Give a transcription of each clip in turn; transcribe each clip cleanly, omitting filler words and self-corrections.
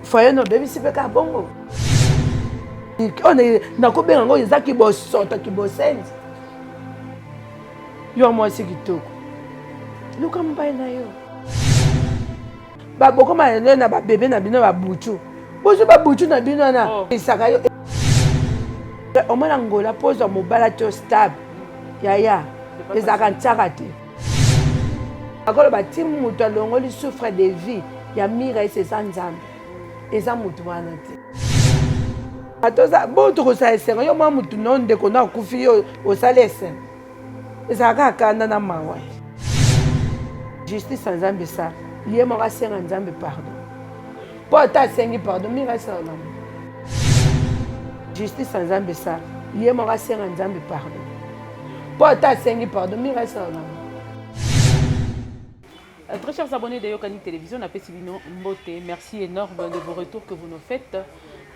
foyer no baby sipe ka bongo on est na ko benga ngo ezaki bo sota ki bo sense yo moi c'est kitoko luka mbaye na yo ba boko ma na ba bébé na bino ba buchu bozo ba buchu na bino na isaka yo o mona ngola pose mobala to stable ya ezaka ntaka te akolo ba timu mutu alongoli souffre de vie ya mira ese sanzambe eza mutu wana te atoza boto kosala esengo yo mwa mutu no ndeko na akufi yo osala esengo ezalaka kanda na mawa justice nzambe sa ye moko asenga nzambe pardon mpo ata asengi pardon mira esala na justice nzambe sa ye moko asenga nzambe pardon mpo ata asengi pardon mira esala na Très chers abonnés de Yokani Télévision, on appelle Sibino Mbote. Merci énorme de vos retours que vous nous faites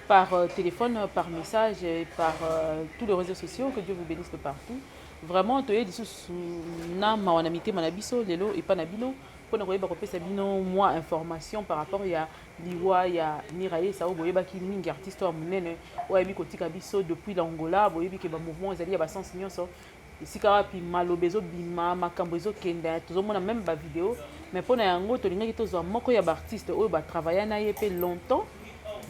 par téléphone, par message et par tous les réseaux sociaux. Que Dieu vous bénisse de partout. Vraiment, tu es dit na mawanamité manabiso lelo et panabino pour ne pas couper sabino moi information par rapport à liwa ya niraye ça oboye ba ki mingi artiste wa munene wa yebi kotika biso depuis l'Angola boye bi ke ba mouvement ezali ba sens nyonso ici pi malobezo bima makambo ezo kenda tozomona même ba vidéo mais pour na yango to linga kitozo moko ya ba artiste oyo ba travailler na yepe longtemps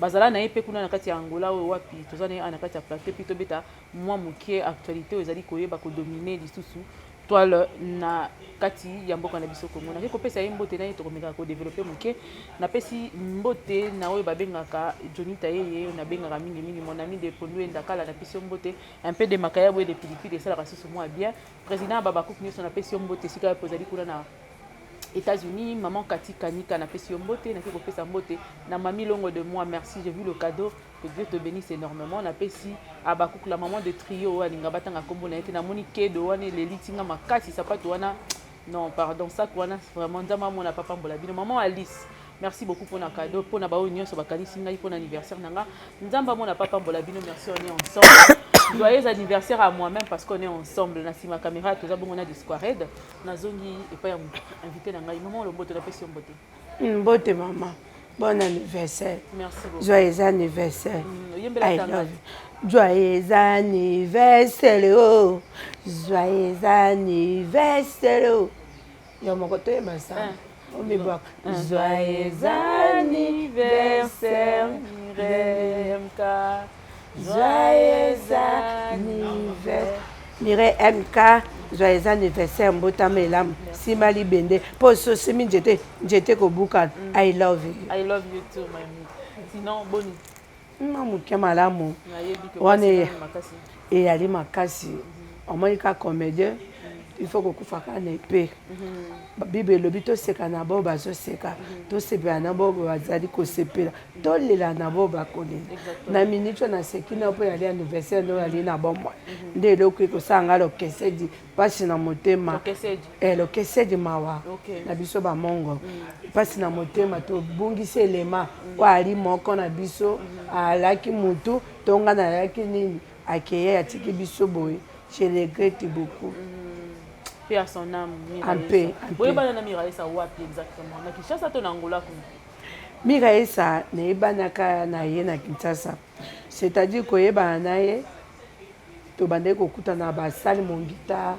bazala na yepe kuna na kati ya Angola oyo wapi tozana na kati ya plateau pito beta moi mukie actualité ezali koyeba ko dominer lisusu toile na kati ya mboka na biso Kongo na ke kopesa mbote na yeto komeka ko développer mukie na pesi mbote na oyo babengaka Johnny Tayeye na bengaka mingi mon ami de Pondou Ndakala na pesi mbote un peu de makaya boye de pilipili ça la rassure moi bien président Babakouk News na pesi mbote sika pozali kuna na États-Unis, maman Kati Kanika na pesi mbote na kiko pesa mbote na mami longo de moi merci j'ai vu le cadeau que Dieu te bénisse énormément na pesi Abakouk la maman de trio alinga batanga kombo na été na moni kedo wana lelitinga makasi sapato wana non pardon ça wana vraiment ndama mona papa mbola bino maman Alice merci beaucoup pour na cadeau pour na ba union so bakanisi ngai pour anniversaire nanga nzamba mona papa mbola bino merci on est ensemble. Joyeux anniversaire à moi-même parce qu'on est ensemble. Nasi ma caméra, tout ça, bon, on a des squared. Nazongi et pas invité dans la maman, le beau de la passion beauté. Beauté, maman. Bon anniversaire. Merci beaucoup. Joyeux anniversaire. I love you. Joyeux anniversaire. Oh. Joyeux anniversaire. Yo, mon côté, ma soeur. Joyeux anniversaire, Miremka. Joyeux anniversaire. Mire MK, joyeux anniversaire Mbotama Elam. Simali Bende. Pour ce semi j'étais au Boukan. I love you. I love you too, my mom. Sinon, boni. Maman qui malamu. On est et ali makasi. On m'a dit qu'à comédien, il faut que tu fasses un épée. Bible le bito seka na bo bazo seka to sepe na bo bazali ko sepela to lela na bo bakole na minitro na sekina po ya anniversaire no ali na bo moi nde lo ko sanga lo kesedi pasi na motema lo kesedi mawa na biso ba mongo pasi na motema to bungisi elema kwa ali moko na biso alaki mutu tonga na yaki nini akeye atiki biso boye je regrette beaucoup. Paix à son âme. En paix. Oui, banana Miraesa wapi exactement. Na Kinshasa to na Angola kuna. Miraesa na ebanaka na ye na Kinshasa. C'est-à-dire que yeba na ye to bandai kokutana ba sali mongita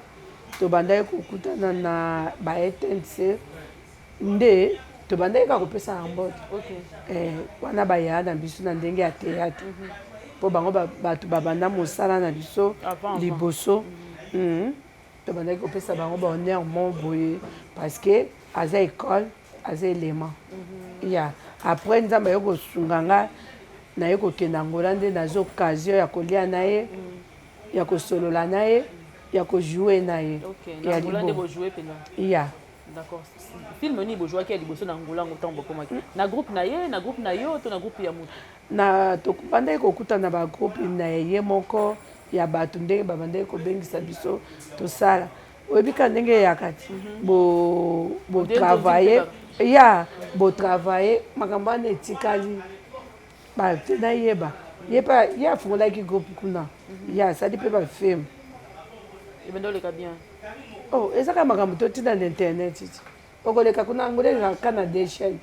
to bandai kokutana na ba ETNC nde to bandai ka kopesa ambote. OK. Wana ba ya na biso na ndenge ya théâtre. Po bango batu babanda mosala na biso liboso. To bandai ko pesa bango ba honnêtement boye parce que aza école aza élément ya après nzamba yoko sunganga na yoko kenda ngola nde nazo occasion ya kolia na ye ya ko solola na ye ya ko jouer na ye ya ngola nde bo jouer pena ya d'accord film ni bo jouer ki ya liboso na ngola ngotambo komaki na groupe na ye na groupe na yo to na groupe ya mutu na to bandai ko kuta na ba groupe na ye moko ya bato ndenge babandaki kobengisa biso tosala oyebika ndenge ya kati bo travailler ya bo travailler makambo wana etikali bate nayeba yepa ye afungolaki groupe kuna ya asali mpe bafilme ebendoleka bien ezaka makambo totina na internet iti okoleka kuna ngoleka canada chaine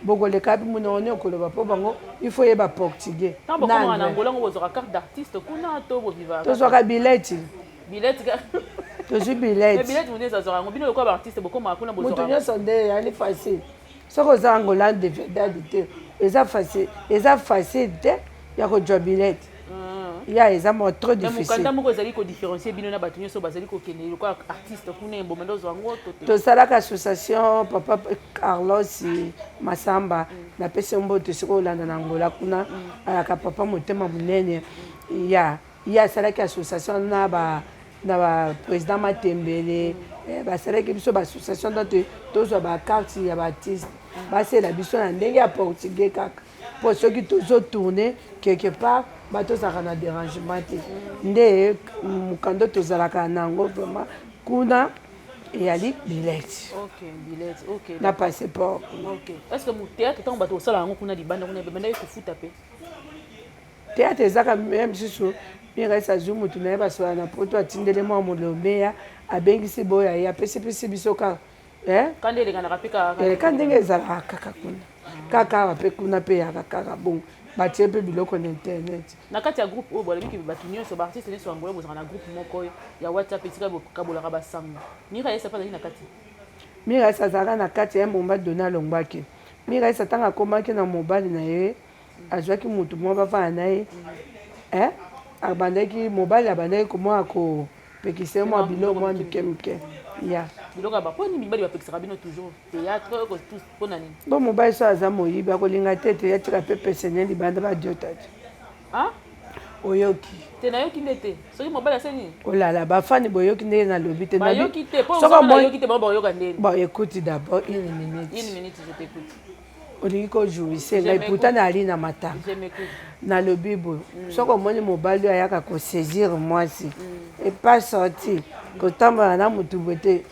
bokole kapi munone okoloba po bango il faut yeba portugais tant beaucoup en Angola on a carte d'artiste kuna to bo vivre to soka bileti to suis bileti bileti muneza zora ngobino lokwa ba artiste beaucoup ma kuna bo zora mutu nyonso nde yani facile soko za Angola de verdade te eza facile te ya kojwa bileti ya eza mo trop difficile mukanda moko ezali ko différencier bino na bato nyonso bazali ko kende lokwa artiste kuna embomendo zwango to salaka association papa Carlos Masamba na pese mbote siko olanda na Angola kuna ayaka papa motema munene ya salaka association na ba président Matembele basalaki biso ba association donc tozwa ba carte ya ba artiste basela biso na ndenge ya portugais kaka po soki tozo tourner quelque part batozalaka na dérangement te nde mokando tozalaka nango vraiment kuna eyali bileti na passeport. Est-ce que mu théâtre ntango bato osala yango kuna libanda kuna ebandaki kofuta mpe théâtre ezaka même susu miresa zwi mutu na ye basola na poto atindeli mwa molombeya abengisi boya ye apesipesi biso kaka kande elekanaka mpe kaka ka ndenge ezalaka kaka kuna kaka awa mpe kuna mpe yaka kaka bongo batie mpe biloko na internet na kati ya groupe oyo bolobiki bato nyonso baartiste nyonso angola bozalaka na groupe moko oyo ya whatsapp esika kabolaka basango mira yesa mpe azali na kati mira yesa azalaka na kati ya momba dona alongwaki mira yesa ntango akomaki na mobali na ye azwaki mutu moko bafana na ye abandaki mobali abandaki komwaka kopekisa mwa biloko mwa mike ya biloko baponi mibali bapekisaka bino toujours théâtre mpona nini bo mobali so aza moyibi akolinga te te yatika mpe pesene libanda badiota te oyoki te nayoki nde te soki mobali aseni olala bafani boyoki ndenge nalobi te bayoki te mponayoki te bango bayoka ndeni bon écoute d'abord une minute je t'écoute olingi kojouise ngai pourtant nali na matanga nalobi boye soki omoni mobali oyo ayaka kosaisir mwasi epas sorti kotambola na motu boye te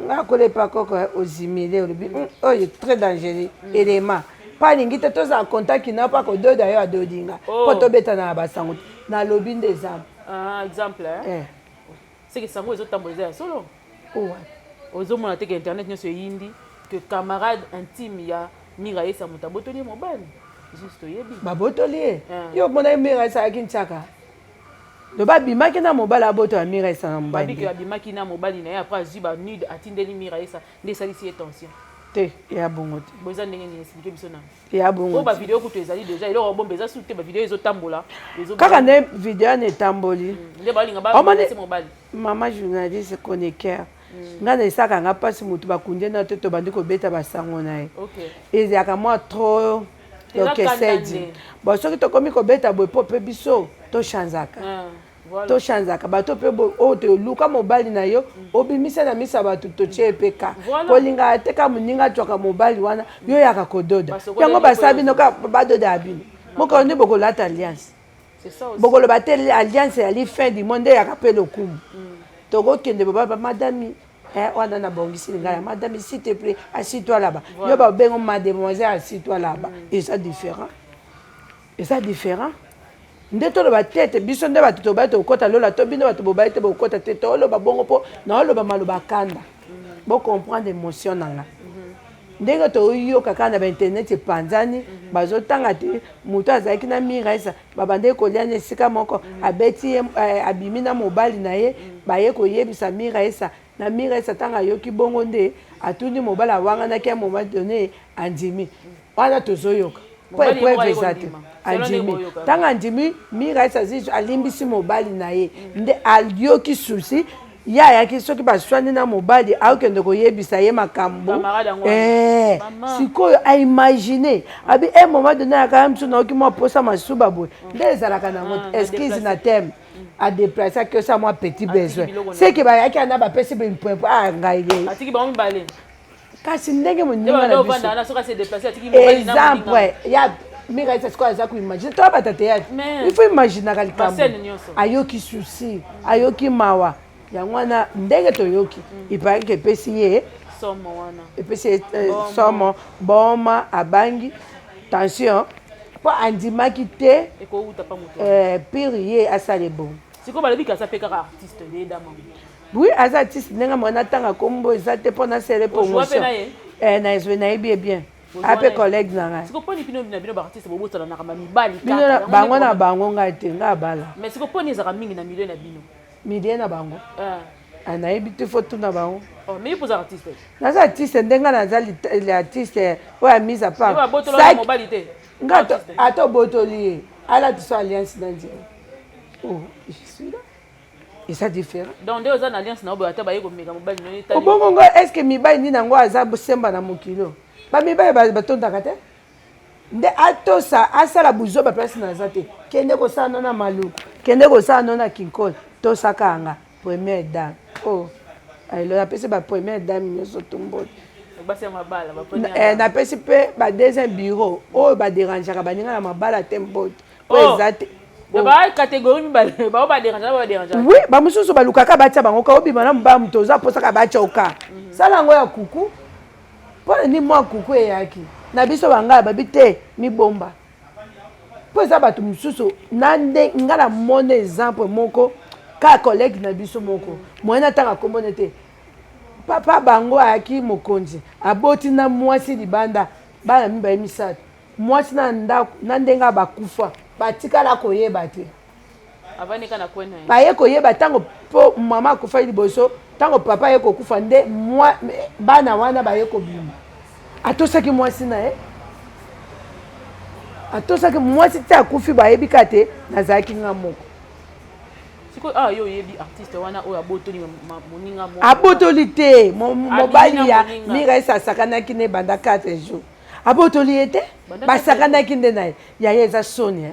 nga kolepa koko ozimile olobi oyo très dangereux élément mpo alingi te tozala contact na mpo akododa yo adolinga mpo tobetana na basango te nalobi nde exemple seke sango ezotambola eza ya solo ozomona teke internet nyonso eyindi que camarade intime ya mira yesa moto abotoli ye mobali juste oyebi babotoli ye yo omona mira yesa ayaki ntiaka loba abimaki na mobali abotola mira yesa na mobali babiki abimaki na mobali na ye apres azwi banude atindeli mira yesa nde esalisi ye tension te eya bongo te boza ndenge nini explike biso na eya bongo oyo bavideo kutu ezali deja eloko bomba eza su te bavideo ezotambola kaka nde video wana etamboli nde balinga baese mobali mama journaliste chroniqueur nga na esaka nga mpasi motu bakundi na te tobandi kobeta basango na ye ezalaka mwa trop okesedi bon soki tokomi kobeta boye mpo mpe biso tochanzaka bato mpe oyo toluka mobali na yo obimisa na misa bato totie epeka kolingaka te ka moninga atwaka mobali wana yo yaka kododa yango basala bino ka badoda ya bino mokolo nde bokolata alliance bokoloba te alliance yali fin du monde yaka mpe lokumu tokokende baba madame wana na bongisi ngai ya madame s'il te plaît assis-toi là-bas yo babengo mademoiselle assis-toi là-bas eza différent nde toloba tete biso nde bato tobali tokota lola to bino bato bobali te bokota te toloba bongo mpo naoloba maloba kanda bocomprendre émotion na nga ndenge toyoka kaka na bainternet epanzani bazotanga te moto azalaki na mira esa babandeki kolia na esika moko abeti ye abimi na mobali na ye baye koyebisa mira esa na mira esa ntango ayoki bongo nde atuni mobali awanganaki ya moment donné andimi wana tozoyoka po epreuve eza te andimi ntango andimi mira esa alimbisi mobali na ye nde ayoki susi ye ayaki soki baswani na mobali akokende koyebisa ye makambo sikoyo aimagine abi moment donné ayaka miso naoki mwa posa masuba boye nde ezalaka nango excuse na teme adeplace aki osa mwa petit besoin seki bayaki ana bapesi bimpoimpo ngai ye kasi ndenge moninga na biso exemple ya mira esa sikoyo aza koimagine to abata te yaki il faut imaginaka likambo ayoki susi ayoki mawa yango wana ndenge toyoki ipaki epesi ye somo boma abangi tension mpo andimaki te pire ye asala bon oui aza artiste ndenge mwana ntanga kombo eza te mpo nasele promotion nayebi bien ape collègue na ngai siko poni bino na bino ba artiste bobotala na kama mibali kaka bango na bango ngai te ngai abala mais siko poni ezaka mingi na milieu na bino milieu na bango nayebi te fo tuna bango mais pour artiste naza artiste ndenge naza artiste oyo ya mise à part nga ata obotoli ye ala tiso alliance na nzela je suis là et ça différent donc nde oza na alliance na obo ata baye komeka mobali noni tali obongo ngo est-ce que mibali nini yango aza bosemba na mokilo bamibali batondaka te nde atosa asala buzo baplace naza te kende kosala no na maluku kende kosala no na kinkole tosaka yanga première dame alo apesi bapremière dame nyonso tomboli napesi mpe badeuxième bureau oyo baderangeaka baninga na mabala te mbote po eza te oui bamosusu balukaka batia bango ka obima na mobala moto oza mposaka batia oka sala yango ya kuku mpona ni mwa kuku eyaki na biso bangala babi te mibomba mpo eza bato mosusu na nde nga na mona exemple moko kaka collègue na biso moko moye natanga kombone te papa bango ayaki mokonzi aboti na mwasi libanda bana mibale misato mwasi na ndako na ndenge bakufa batikala koyeba te baye koyeba ntango mpo mama akufa liboso ntango papa aye kokufa nde bana wana baye kobima atosaki mwasi na ye atosaki mwasi te akufi bayebika te nazalaki nga moko yo yebi artiste wana oyo abotoli moninga moko abotoli te mobali ya mira esasakanaki ne banda 4 jours abotoli ye te basakanaki nde na ye yaye eza soni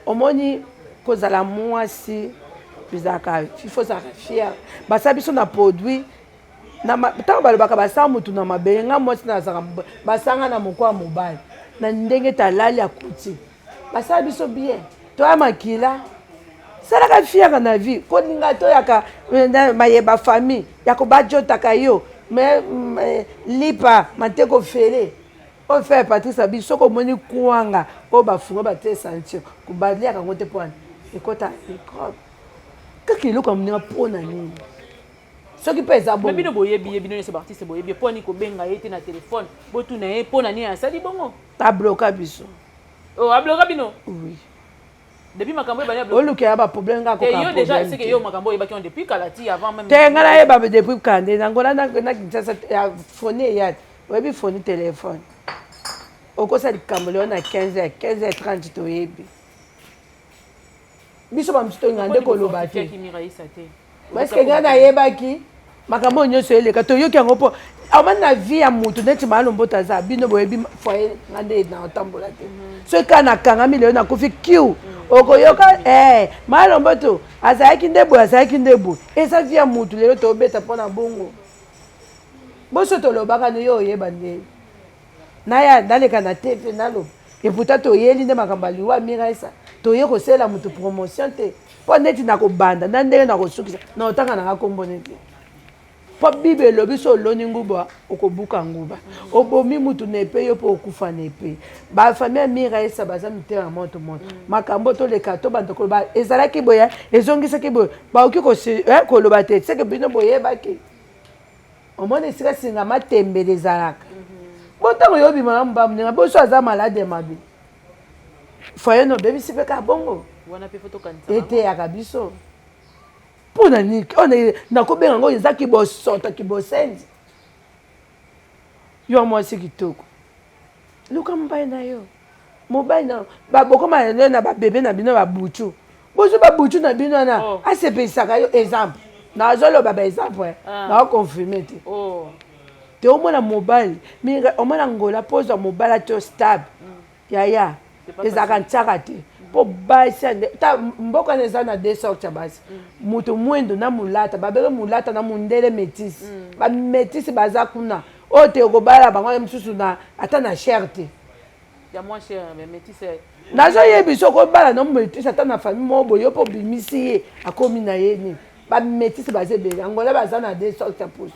omoni kozala mwasi ezalaka fifo ezalaka fiere basala biso na produit ntango balobaka basala motu na mabele nga mwasi nazalaka basanga na moko ya mobali na ndenge talali akuti basala biso bien toya makila salaka fiere na vie kolinga toyaka mayeba famille yako bajotaka yo me lipa mateko fele oyo faire patrice abi soko omoni kwanga oyo bafunga batie ceinture kobaliaka yango te poani ekota microbe kaka eloko ya moninga mpona nini soki mpe eza bongo bino boyebi bino nyonso baartiste boyebi mponi kobenga ye te na telefone botuna ye mpona nini asali bongo abloka biso abloka bino oui depuis makambo ebani oluka ya baproblème nga yo déjà c'est que yo makambo oyebaki on depuis kalati avant même te nga nayeba depuis kande nangola na kinshasa foni eyati oyebi foni telefone okosala likambo leo na 15h30 toyebi biso bamosusu tolinga nde koloba te parceke nga nayebaki makambo oyo nyonso eleka toyoki yango mpo amani na vie ya motu neti malomboto aza bino boyebi foye nga nde na otambola te soki kaka nakangami lelo nakufi kiu okoyoka malomboto azalaki nde boye azalaki nde boye eza vie ya motu lelo tobeta mpona bongo boso tolobaka no yo oyeba nde naya naleka na tv naloba eputa toyeli nde makambo aliwa miresa toye kosala motu promotion te mpo neti nakobanda na ndenge nakosukisa na otanga nanga kombo neti mpo bible elobi so oloni nguba okobuka nguba obomi mutu na epe yo mpo okufa na epe bafamille ya miresa baza mitema moto moto makambo toleka tobanda koloba ezalaki boye ezongisaki boye baoki koloba te seke bino boyebaki omona esika singa matembele ezalaka bontango yobima na mobambu ndenge boso aza malade mabe foye no bebisi mpe ka bongo eteyaka biso mpona nini nakobenga ngo eza kibosota kibosenzi yo mwasi kitoko luka mobali na yo mobali na bokoma na babebe na bino babutu bozwi babutu na bino wana asepesaka yo exemple nazoloba baexemple naoconfirme te te omona mobali omona ngola mpo ozwa mobali ati stable yaya ezalaka ntiaka te mpo basi mboka na eza na deux sorte ya basi moto mwendo na mulata babeke mulata na mundele métisi bamétisi baza kuna oyo te okobala bango mosusu ata na chere te nazoyebi okobala na métisi ata na famille moko boye mpo bimisi ye akomi na ye nini bamétisi baza ebele angola baza na deux sorte ya poso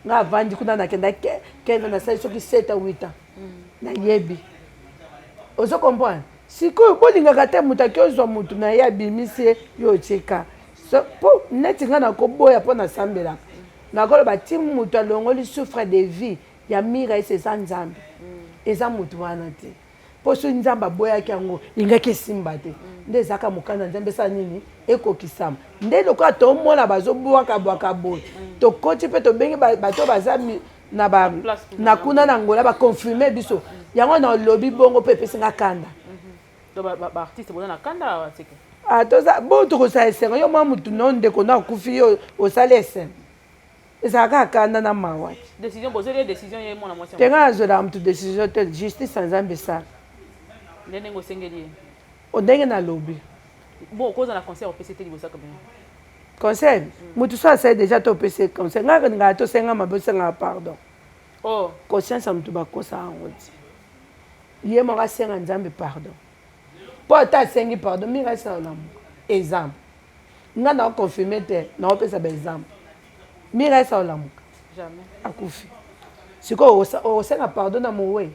nga avandi kuna nakenda 15 nasali soki 7 à 8 ans nayebi ozo comprendre sikoyo bolingaka te moto aki ozwa motu na ye abimisi ye yo otika mpo neti nga nakoboya mpo nasambelaka nakoloba ti moto alongoli souffre de vie ya mira ese eza nzambe eza mutu wana te mpo soki nzambe aboyaki yango ingaki esimba te nde ezaka mokanda nzambe esala nini ekokisama nde lokola tomona bazobwaka boye tokoti mpe tobengi bato baza na kuna na ngola bakonfirme biso yango na lobi bongo mpe epesinga kanda baartiste boza na kanda bo tokosala esengo yo mwa mutu no ndeko no akufi yo osala esengo ezalaka kanda na mawa tenga nazwelaka mutu décision te justice ya nzambe esala ndenge osengeli ye ndenge nalobi bon koza na concert opesi te liboso kabena conseil mutu so asali déjà topesi conseil ngaka ngaka tosenga mabe osengaka pardon conscience ya mutu bakosa yango ti ye moko asenga nzambe pardon mpo ata asengi pardon mingi asala lamuka exemple nga naoconfirme te naopesa baexemple mingi asala lamuka akufi sikoyo osenga pardon na mowe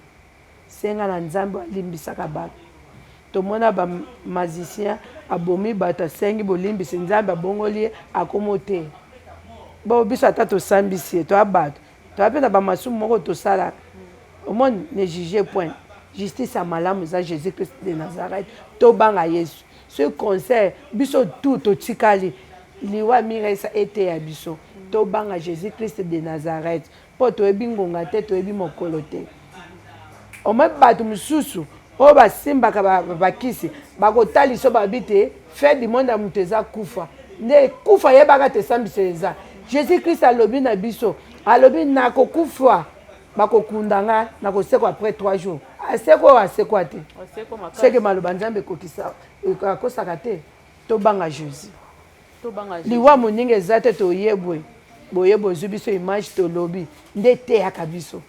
senga na nzambe alimbisaka bato tomona bamazicien abomi bato asengi bolimbisi nzambe abongoli ye akoma te bo biso ata tosambisi ye toya bato toya mpe na bamasumu moko tosalaka omoni ne juge point justice ya malamu eza jésus christ de nazareth tobanga yesu soki conseil biso tu totikali liwa miresa ete ya biso tobanga jésus christ de nazareth mpo toyebi ngonga te toyebi mokolo te omoi bato mosusu oyo basimbaka bakisi bakotalisa babi te fe du monde ya moto eza kufa nde kufa yebaka te esambisa eza jésus christ alobi na biso alobi nakokufa bakokunda nga nakosekwa après 3 jours asekwa oyo asekwa te seke maloba nzambe akosaka te tobanga jésus liwa moninga eza te toyebwe boyeba ozwi biso image tolobi nde teyaka biso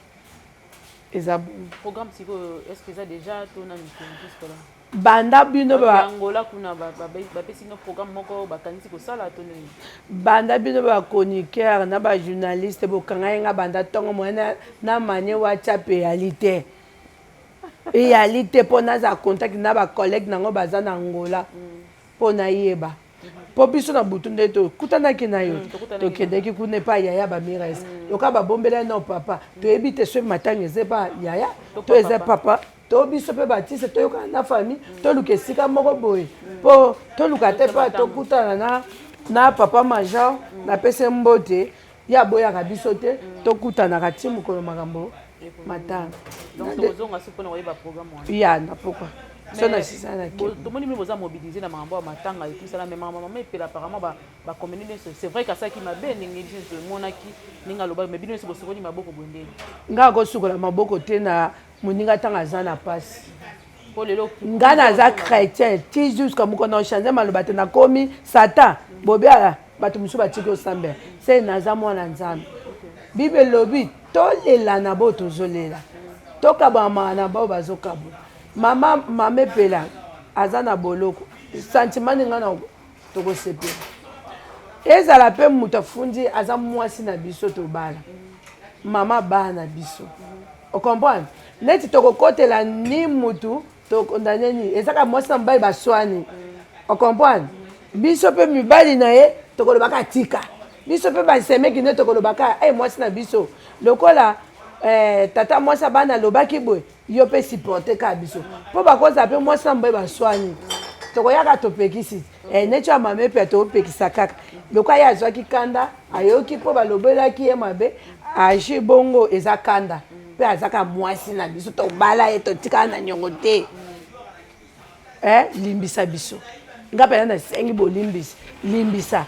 eza programme sikoyo est-ce que eza déjà tona mikono banda bino angola kuna bapesi no programme moko bakanisi kosala toneli banda bino bachroniqueur na bajournaliste bokanga yenga banda ntongo moye na manie whatsapp eyali te eyali te mpo naza contact na bacollègue nango baza na angola mpo nayeba mpo biso na butu nde tokutanaki na yo tokendeki kuna epai yaya bamirese loka babombela na papa toyebi te soki matanga eza epa yaya to eza papa to biso mpe batise toyokana na famille toluka esika moko boye mpo toluka te mpa tokutana na papa major napesi mbote ya boyaka biso te tokutanaka ti mokolo makambo matanga ya na pokwa tomoni mpe boza mobilize na makambo ya matanga etusala me makambo mama epela apparemment bacommune nyonso c'est vrai kasalaki mabe ndenge nyonso emonaki ndenge aloba me bino nyonso bosokoli maboko boye ndenge nga kosukola maboko te na moninga ntango aza na pasi nga naza chrétien ti jusqu'à mokona ochange maloba te nakomi satan bobiala bato mosusu batiki osambela se naza mwana nzambe bible elobi tolela na bo tozolela tokabwamaka na bao bazokabwa mama epela aza na boloko sentiment ninga na tokosepela ezala mpe moto afundi aza mwasi na biso tobala mama baa na biso ocomprendre neti tokokotela ni mutu tokondane nini ezaka mwasi na mobali baswani ocomprendre biso mpe mibali na ye tokolobaka tika biso mpe basemeki nde tokolobaka mwasi na biso lokola tata mwasi abana alobaki boye yo mpe supporte kaka biso mpo bakozala mpe mwasi na mobali baswani tokoyaka topekisi neti ya mama mpe topekisa kaka lokola ye azwaki kanda ayoki mpo balobelaki ye mabe agi bongo eza kanda mpe azaka mwasi na biso tobala ye totikala na nyongo te limbisa biso nga mpena nasengi bolimbisi limbisa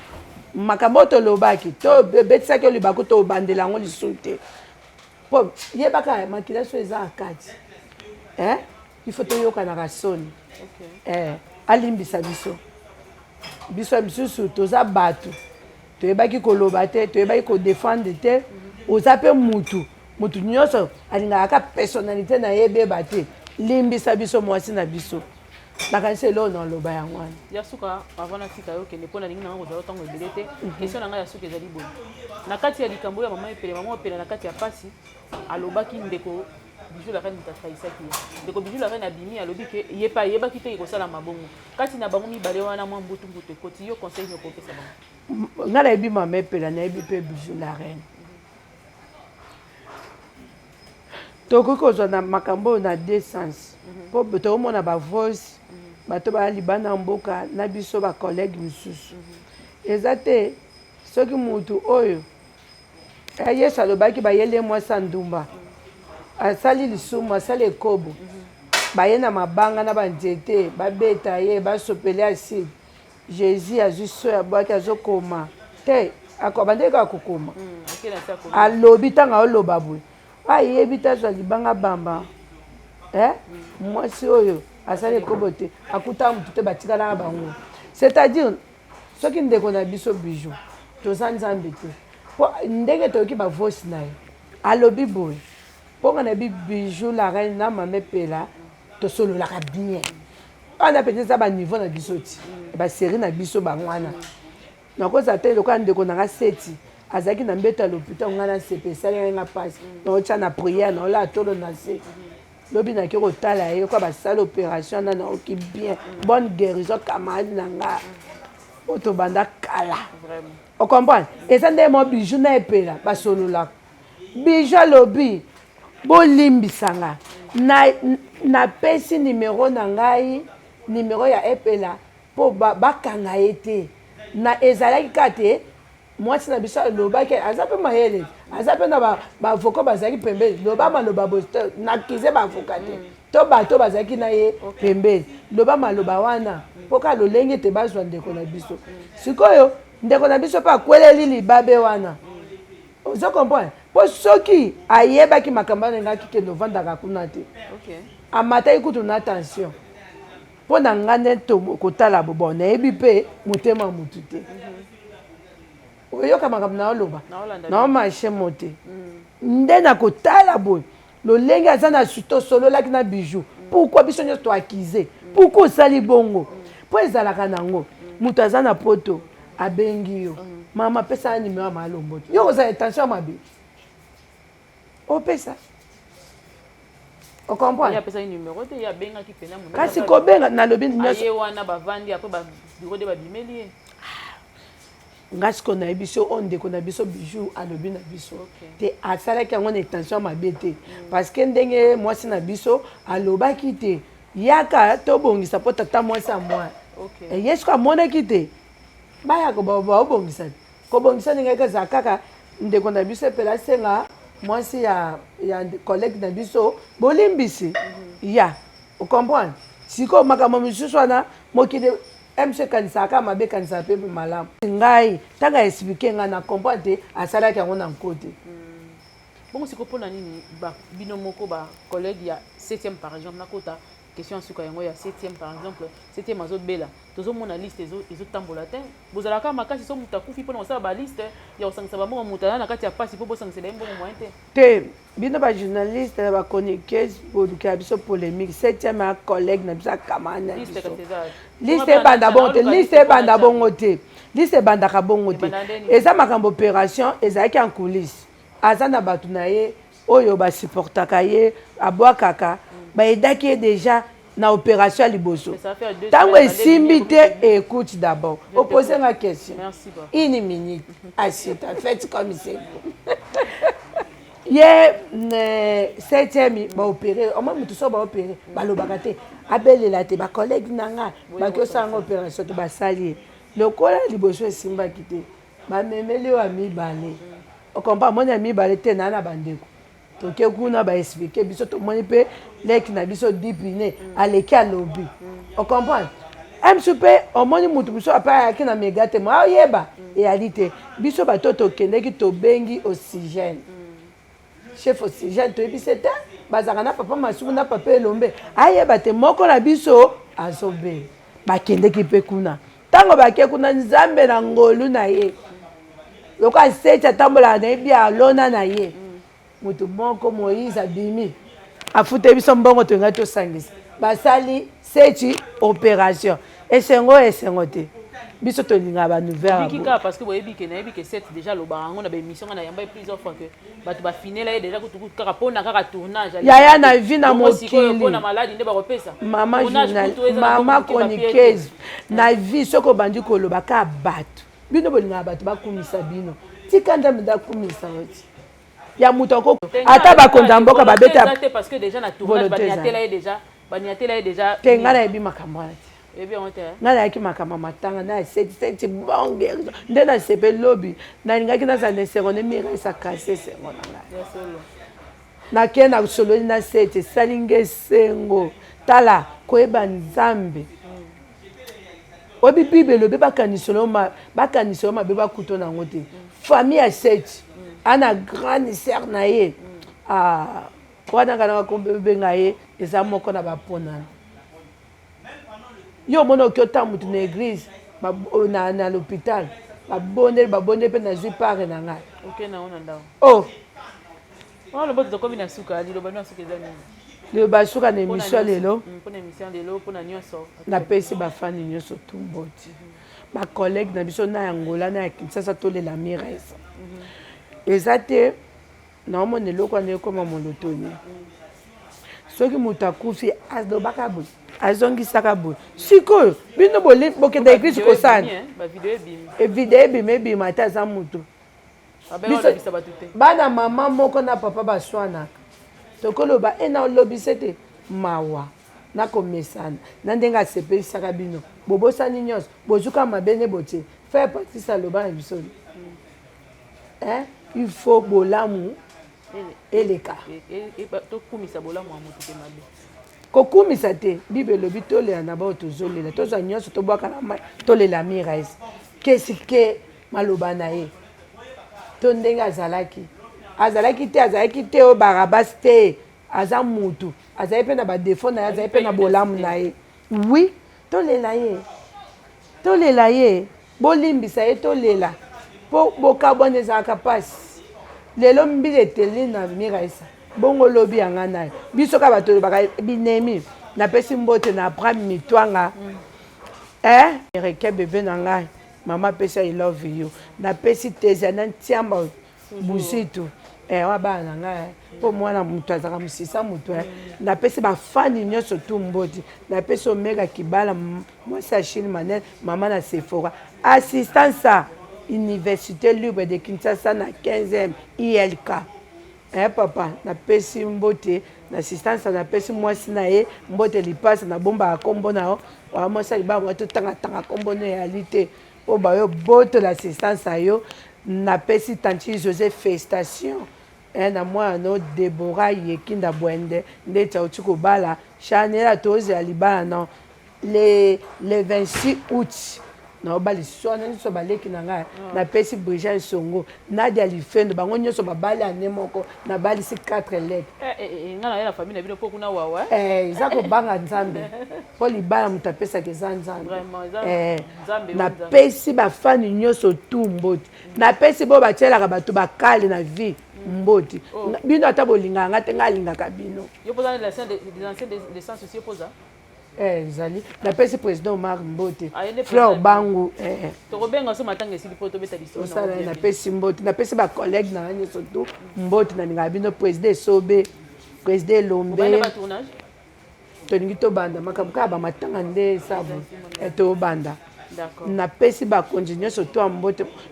makambo oyo tolobaki tobetisaki olibako tobandela yango lisusu te mpo yebaka makila so eza akati ifo toyokanaka soni alimbisa biso biso misusu toza bato toyebaki koloba te toyebaki kodefendre te oza mpe mutu nyonso alingaka kaka personnalité na ye ebeba te limbisa biso mwasi na biso nakanisi eloo na loba yango wana ya suka avant natika yokende mpo nalingi nanga kozala ntango ebele te question na ngai ya suka ezali boye na kati ya likambo ya mama epele na kati ya pasi alobaki ndeko bijou la reine mutatrahisaki ye ndeko bijou la reine abimi alobi ke ye pa yebaki te ekosala mabongo kati na bango mibale wana mwa mbutu ekoti yo conseil nyokopesa bango nga nayebi mama epela nayebi mpe bijou la reine tokoki kozwa na makambo na deux sens po tokomona bavoice bato balibana mboka na biso bacollègue misusu eza te soki mutu oyo yesu alobaki bayele mwasi ndumba asali lisumu asali ekobo baye na mabanga na banzete babeta ye basopeli aside jésus azwi so ya bwaki azokoma te bandeki akokoma alobi ntango aoloba boye ayebi te azwa libanga bamba mwasi oyo asali ekobo te akutaka mutu te batikalaka bango c'est-à-dire soki ndeko na biso bijou toza nzambe te po ndenge toyoki bavosi na ye alobi boye mponga na bijou la reine na mama epela tosololaka bien wana mpenza eza baniveau na biso ti basérie na biso bangwana nakoza te lokola ndeko nanga seti azalaki na mbeto ya lopita ngai na sepe esalingai nga mpasi naotya na priere naola tolo na se lobi naki kotala ye kwa basala opération na naoki bien bonne guérison camarade na nga oyo tobanda kala ocomprendre eza nde mo bijou na epela basololaka bijou alobi bolimbisanga napesi nimero na ngai nimero ya epela mpo bakanga ye te na ezalaki ka te mwasi na biso alobaki aza mpe mayele aza mpe na bavoka bazalaki pembeni loba maloba boste nakize bavoka te to bato bazalaki na ye pembeni loba maloba wana mpo ka lolenge te bazwa ndeko na biso sikoyo ndeko na biso mpe akweleli libabe wana ozo comprendre mpo soki ayebaki makambo wana engaki ke novandaka kuna te amataki kutu na attention mpo na nga nde kotala bobo nayebi mpe motema mutu te oyoka makambo na oloba naomarche mo te nde na kotala boye lolenge aza na tosololaki na bijou pourkui biso nyonso toakize pourkui osali bongo mpo ezalaka nango moto aza na poto abengi yo mama pesa ya nimero ya malombo te yo kozala intention mabe opesa ocomprendre kasi kobenga nalobi nga siko nayebi so oyo ndeko na biso bijou alobi na biso te asalaki yango na intention mabe te parce que ndenge mwasi na biso alobaki te yaka tobongisa mpo tata mwasi ya mwana ye siko amonaki te bayaka baobongisa te kobongisa ndenge ezala kaka ndeko na biso epela asenga mwasi ya collègue na biso bolimbisi ya ocomprendre sikoyo makambo misusu wana mokili mc kanisaka mabe kanisaka mpe malamu ngai ntango aexplike ngai na comprendre te asalaki yango na nkote bongo sikoyo mpona nini bino moko bacollègue ya 7e par exemple nakota question suka yango ya 7e par exemple 7e azobela tozomona liste ezotambola te bozalaka makasi so moto akufi mpona kosala baliste ya kosangisa bambongo moto aza na kati ya pasi mpo bosangisela ye mbongo moyen te te bino bajournaliste na bachroniqueuse bolukela biso polémique 7e ya collègue na biso akamani na biso liste ebanda bongo te liste ebanda bongo te liste ebandaka bongo te eza makambo opération ezalaki en coulisse aza na bato na ye oyo basupportaka ye abwakaka baedaki ye déjà na opération ya liboso ntango esimbi te écoute d'abord opose nga question une minute asita faites comme c'est ye 7e baopéré omoi motu so baopéré balobaka te abelela te bacollègue na nga baki osanga opération te basali ye lokola liboso esimbaki te bamemeli oyo ya mibale okompa moni ya mibale te naa na bandeko toke kuna baexplike biso tomoni mpe leki na biso dipine aleki alobi ocomprendre msu mpe omoni mutu biso ape ayaki na mega te mo aoyeba eyali te biso bato tokendeki tobengi oxygène chef oxygène toyebi se te bazalaka na papa masuku na papa elombe ayeba te moko na biso azobela bakendeki mpe kuna ntango bake kuna nzambe na ngolu na ye loko aseti atambolaka na ye bia alona na ye moto moko moïse abimi afute biso mbongo tongai tosangisa basali seti opération esengo te biso tolingaka banouvelle parce que boyebi ke nayebi ke 7 déjà lobaka yango na baémission nga na yamba plusieurs fois que bato bafinela ye déjà kutuku kaka mpona kaka tournage yaya na vie na mokili mpona maladi nde bakopesa mama chroniqueuse na vie soki obandi koloba ka bato bino bolingaka bato bakumisa bino tika nzambe ndakumisa oti ya muto ata bakonza mboka babeta parce que déjà na tournage baniatela déjà tenga na ebi makambo wana et bien on te nga nayaki makambo matanga na seti bonge nde na sepe lobi nalingaki nazala na esengo ne mira esakasi esengo na ngai nakee na sololi na seti esalinga esengo tala koyeba nzambe oyebi bible elobi bakaniselo mabe bakuto nango te famille ya seti ana grande sere na ye wana nga nanga kobenga ye eza moko na baponana yo mona oki ota mutu na église na l'hôpital babondeli mpe nazwi pare na ngai liloba suka na émission lelo napesi bafani nyonso tumboti bacollègue na biso na yangola na ya kinsasa tolela miresa eza te naomona eloko wana ekoma molotoni soki moto akufi alobaka boye azongisaka boye sikoyo bino bokenda eglise kosana video ebima ate aza moto bana mama moko na papa baswanaka tokoloba naolobise te mawa nakomesana na ndenge asepelisaka bino bobosani nyonso bozuka mabene botie faire partie aloba na biso il faut bolamu eleka kokumisa te bible elobi tolela na bao tozolela tozwa nyonso tobwaka na mai tolela mirese kesike maloba na ye to ndenge azalaki te oyo barabasi te aza mutu azali mpe na badefo na ye azali mpe na bolamu na ye wi tolela ye bolimbisa ye tolela mpo bokabwana ezalaka mpasi lelo mbila eteli na miresa bongo lobi yanga naye biso ka bato olobaka binemi napesi mbote na Abraham mitwanga ereke bebe na ngai mama apesi I love you napesi tezia na ntiamba busitu wa bana na ngai mpo mwana moto azalaka mosisa moto napesi bafani nyonso tu mboti napesi omega kibala mwasi achine manel mama na Sephora assistance a Université libre de Kinshasa na 15e ILK papa napesi mbote na assistance napesi mwasi na ye mbote lipasa na bomba kombo na yo wa mwasi libanga totanga kombo no ya lite o ba yo bote l'assistance ayo napesi tanti José festation na mwana no Deborah Yekinda Bwende ndeti auti kobala chanela tozi ya libala non le 26 août na obali swana nyonso baleki na ngai napesi Brigitte Songo Nadia Lifendo bango nyonso babali ane moko nabalisi 4 lettres eza kobanga nzambe mpo libala moto apesaka eza nzambe napesi bafani nyonso tu mboti napesi bo batielaka bato bakale na vie mboti bino ata bolingaka nga te nga alingaka bino ezali napesi président Omar Mbote Fleur Bangu osala napesi Mbote napesi bacollègue na nga nyonso tu Mbote nalingaka bino président Esobe président Elombe tolingi tobanda makambo kaka bamatanga nde esabu tobanda napesi bakonzi nyonso tu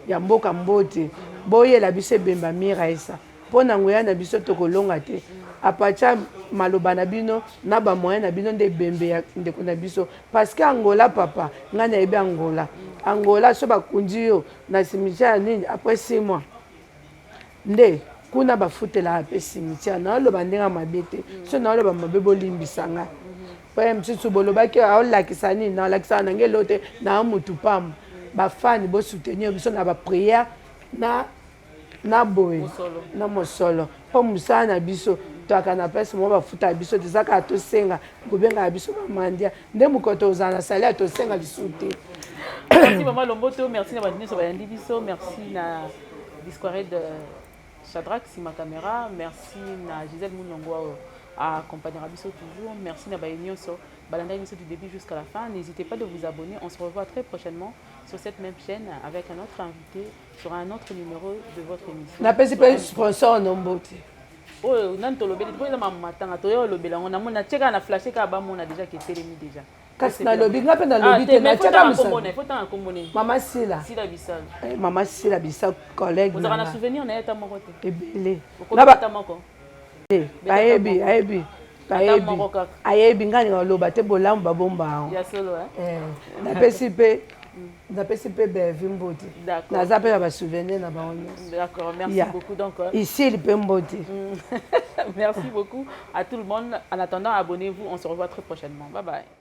ya mboka Mbote boyela biso ebemba miraesa mpo na ngoya na biso tokolonga te apatia maloba na bino na bamoyen na bino nde ebembe ya ndeko na biso parce que Angola papa ngai nayebi Angola so bakundi yo na cimetière nini après 6 mois nde kuna bafutelaka mpe cimetière naoloba ndenge mabe te so naoloba mabe bolimbisa ngai mpo mosusu bolobaki aolakisa nini naolakisaka nange elo te na mutu pamba bafani bosoutenir biso na bapriere na boye na mosolo mpo mosala na biso toaka na place mo bafuta biso tezaka tosenga kobenga biso bamandia nde mokoto ozala na salaire tosenga biso te. Merci maman Lomboto, merci na bandini so bayandi biso, merci na Discouré de Shadrach Sima Caméra, merci na Gisèle Mounongo à accompagner biso toujours, merci na bayenyo so balanda biso du début jusqu'à la fin. N'hésitez pas de vous abonner, on se revoit très prochainement sur cette même chaîne avec un autre invité sur un autre numéro de votre émission. Na pesi pe sponsor Nombote. Oh, nan to lobeli, po eza mamatanga to yo lobela on a mona cheka na flasher ka ba mona déjà qui est télémi déjà. kasi nalobi nga mpe nalobi te natiaka mama sila mama sila bisa collègue ozalaka na souvenir na ye ata moko te ebele ayebi nga ninga oloba te bolamu babomba napesi mpe bevi mboti naza mpe na basouvenir na bango nyonso isili mpe mboti. Merci beaucoup à tout le monde. En attendant, abonnez-vous. On se revoit très prochainement. Bye bye.